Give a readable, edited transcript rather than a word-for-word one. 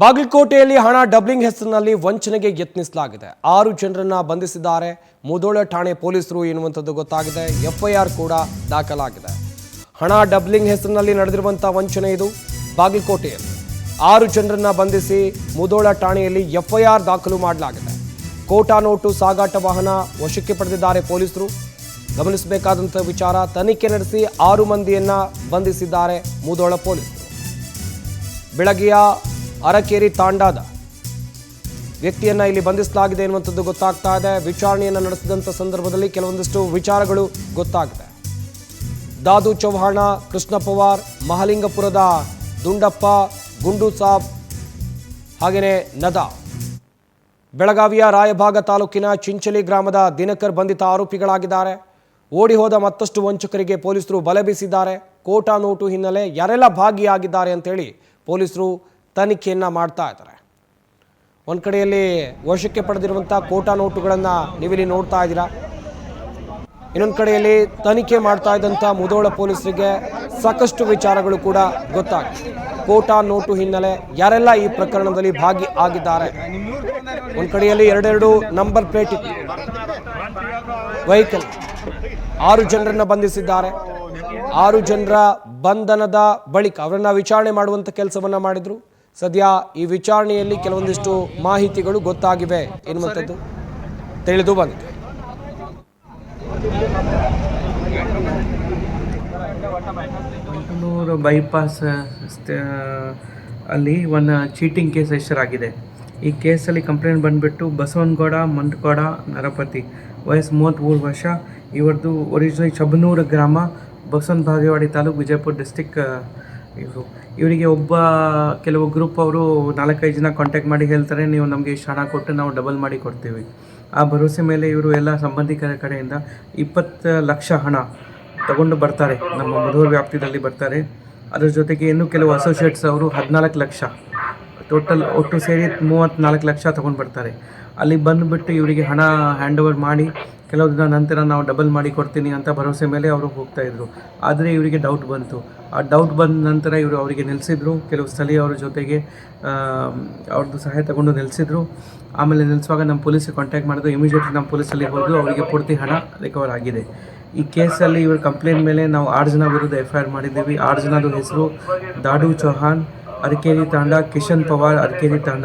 ಬಾಗಲಕೋಟೆಯಲ್ಲಿ ಹಣ ಡಬ್ಲಿಂಗ್ ಹೆಸರಿನಲ್ಲಿ ವಂಚನೆಗೆ ಯತ್ನಿಸಲಾಗಿದೆ. 6 ಜನರನ್ನ ಬಂಧಿಸಿದ್ದಾರೆ. ಮುಧೋಳ ಠಾಣೆ ಪೊಲೀಸರು ಎನ್ನುವಂಥದ್ದು ಗೊತ್ತಾಗಿದೆ. ಎಫ್ಐಆರ್ ಕೂಡ ದಾಖಲಾಗಿದೆ. ಹಣ ಡಬ್ಲಿಂಗ್ ಹೆಸರಿನಲ್ಲಿ ನಡೆದಿರುವಂತಹ ವಂಚನೆ ಇದು. ಬಾಗಲಕೋಟೆಯಲ್ಲಿ 6 ಜನರನ್ನ ಬಂಧಿಸಿ ಮುಧೋಳ ಠಾಣೆಯಲ್ಲಿ ಎಫ್ಐಆರ್ ದಾಖಲು ಮಾಡಲಾಗಿದೆ. ಕೋಟಾ ನೋಟು ಸಾಗಾಟ ವಾಹನ ವಶಕ್ಕೆ ಪಡೆದಿದ್ದಾರೆ ಪೊಲೀಸರು. ಗಮನಿಸಬೇಕಾದಂತಹ ವಿಚಾರ, ತನಿಖೆ ನಡೆಸಿ 6 ಮಂದಿಯನ್ನ ಬಂಧಿಸಿದ್ದಾರೆ ಮುಧೋಳ ಪೊಲೀಸರು. ಬೆಳಗ್ಗೆಯ ಅರಕೇರಿ ತಾಂಡಾದ ವ್ಯಕ್ತಿಯನ್ನ ಇಲ್ಲಿ ಬಂಧಿಸಲಾಗಿದೆ ಎನ್ನುವಂಥದ್ದು ಗೊತ್ತಾಗ್ತಾ ಇದೆ. ವಿಚಾರಣೆಯನ್ನು ನಡೆಸಿದಂಥ ಸಂದರ್ಭದಲ್ಲಿ ಕೆಲವೊಂದಿಷ್ಟು ವಿಚಾರಗಳು ಗೊತ್ತಾಗಿದೆ. ದಾದು ಚೌಹಾಣ, ಕೃಷ್ಣ ಪವಾರ್, ಮಹಲಿಂಗಪುರದ ದುಂಡಪ್ಪ, ಗುಂಡು ಸಾಬ್, ಹಾಗೆಯೇ ನದಾ, ಬೆಳಗಾವಿಯ ರಾಯಭಾಗ ತಾಲೂಕಿನ ಚಿಂಚಲಿ ಗ್ರಾಮದ ದಿನಕರ್ ಬಂಧಿತ ಆರೋಪಿಗಳಾಗಿದ್ದಾರೆ. ಓಡಿ ಹೋದ ಮತ್ತಷ್ಟು ವಂಚಕರಿಗೆ ಪೊಲೀಸರು ಬಲೆ ಬೀಸಿದ್ದಾರೆ. ಕೋಟಾ ನೋಟು ಹಿನ್ನೆಲೆ ಯಾರೆಲ್ಲ ಭಾಗಿಯಾಗಿದ್ದಾರೆ ಅಂತೇಳಿ ಪೊಲೀಸರು ತನಿಖೆಯನ್ನು ಮಾಡ್ತಾ ಇದ್ದಾರೆ. ಒಂದು ಕಡೆಯಲ್ಲಿ ವಶಕ್ಕೆ ಪಡೆದಿರುವಂಥ ಕೋಟಾ ನೋಟುಗಳನ್ನು ನೀವಿಲ್ಲಿ ನೋಡ್ತಾ ಇದ್ದೀರಾ. ಇನ್ನೊಂದು ಕಡೆಯಲ್ಲಿ ತನಿಖೆ ಮಾಡ್ತಾ ಇದ್ದಂಥ ಮುಧೋಳ ಪೊಲೀಸರಿಗೆ ಸಾಕಷ್ಟು ವಿಚಾರಗಳು ಕೂಡ ಗೊತ್ತಾಗಿದೆ. ಕೋಟಾ ನೋಟು ಹಿನ್ನೆಲೆ ಯಾರೆಲ್ಲ ಈ ಪ್ರಕರಣದಲ್ಲಿ ಭಾಗಿ ಆಗಿದ್ದಾರೆ. ಒಂದು ಕಡೆಯಲ್ಲಿ 2 ನಂಬರ್ ಪ್ಲೇಟ್ ಇತ್ತು ವೆಹಿಕಲ್. 6 ಜನರನ್ನ ಬಂಧಿಸಿದ್ದಾರೆ. 6 ಜನರ ಬಂಧನದ ಬಳಿಕ ಅವರನ್ನ ವಿಚಾರಣೆ ಮಾಡುವಂಥ ಕೆಲಸವನ್ನ ಮಾಡಿದ್ರು. ಸದ್ಯ ಈ ವಿಚಾರಣೆಯಲ್ಲಿ ಕೆಲವೊಂದಿಷ್ಟು ಮಾಹಿತಿಗಳು ಗೊತ್ತಾಗಿವೆ ಎನ್ನುವಂಥದ್ದು ತಿಳಿದು ಬಂದಿದೆ. ಬೈಪಾಸ್ ಅಲ್ಲಿ ಒಂದು ಚೀಟಿಂಗ್ ಕೇಸ್ ರಿಜಿಸ್ಟರ್ ಆಗಿದೆ. ಈ ಕೇಸಲ್ಲಿ ಕಂಪ್ಲೇಂಟ್ ಬಂದುಬಿಟ್ಟು ಬಸವನಗೌಡ ಮಂಟಗೌಡ ನರಪತಿ, ವಯಸ್ಸು 33 ವರ್ಷ. ಇವ್ರದ್ದು ಒರಿಜಿನಲ್ ಚಬನೂರು ಗ್ರಾಮ, ಬಸವನ ಬಾಗೇವಾಡಿ ತಾಲೂಕು, ವಿಜಯಪುರ ಡಿಸ್ಟಿಕ್. ಇವರಿಗೆ ಕೆಲವು ಗ್ರೂಪ್ ಅವರು 4-5 ಜನ ಕಾಂಟ್ಯಾಕ್ಟ್ ಮಾಡಿ ಹೇಳ್ತಾರೆ, ನೀವು ನಮಗೆ ಇಷ್ಟು ಹಣ ಕೊಟ್ಟು ನಾವು ಡಬಲ್ ಮಾಡಿ ಕೊಡ್ತೀವಿ. ಆ ಭರವಸೆ ಮೇಲೆ ಇವರು ಎಲ್ಲ ಸಂಬಂಧಿಕರ ಕಡೆಯಿಂದ 20 ಲಕ್ಷ ಹಣ ತಗೊಂಡು ಬರ್ತಾರೆ. ನಮ್ಮ ಮುಧೋಳ ವ್ಯಾಪ್ತಿಯಲ್ಲಿ ಬರ್ತಾರೆ. ಅದರ ಜೊತೆಗೆ ಇನ್ನೂ ಕೆಲವು ಅಸೋಸಿಯೇಟ್ಸ್ ಅವರು 14 ಲಕ್ಷ, ಒಟ್ಟು ಸೇರಿ 34 ಲಕ್ಷ ತೊಗೊಂಡು ಬರ್ತಾರೆ. ಅಲ್ಲಿ ಬಂದುಬಿಟ್ಟು ಇವರಿಗೆ ಹಣ ಹ್ಯಾಂಡ್ ಓವರ್ ಮಾಡಿ ಕೆಲವು ದಿನ ನಂತರ ನಾವು ಡಬಲ್ ಮಾಡಿ ಕೊಡ್ತೀನಿ ಅಂತ ಭರವಸೆ ಮೇಲೆ ಅವರು ಹೋಗ್ತಾಯಿದ್ರು. ಆದರೆ ಇವರಿಗೆ ಡೌಟ್ ಬಂತು. ಆ ಡೌಟ್ ಬಂದ ನಂತರ ಇವರು ಅವರಿಗೆ ನಿಲ್ಲಿಸಿದ್ರು. ಕೆಲವು ಸ್ಥಳೀಯವ್ರ ಜೊತೆಗೆ ಅವ್ರದ್ದು ಸಹಾಯ ತಗೊಂಡು ನಿಲ್ಲಿಸಿದ್ರು. ಆಮೇಲೆ ನಿಲ್ಲಿಸುವಾಗ ನಮ್ಮ ಪೊಲೀಸಿಗೆ ಕಾಂಟ್ಯಾಕ್ಟ್ ಮಾಡಿದ್ರು. ಇಮಿಡಿಯೇಟ್ಲಿ ನಮ್ಮ ಪೊಲೀಸಲ್ಲಿ ಹೋದ್ರು. ಅವರಿಗೆ ಪೂರ್ತಿ ಹಣ ರಿಕವರ್ ಆಗಿದೆ. ಈ ಕೇಸಲ್ಲಿ ಇವ್ರ ಕಂಪ್ಲೇಂಟ್ ಮೇಲೆ ನಾವು 6 ಜನ ವಿರುದ್ಧ FIR ಮಾಡಿದ್ದೀವಿ. 6 ಜನದ ಹೆಸರು ದಾಡು ಚೌಹಾಣ್, ಅರಕೇರಿ ತಾಂಡ, ಕಿಶನ್ ಪವಾರ್, ಅರಕೇರಿ ತಾಂಡ.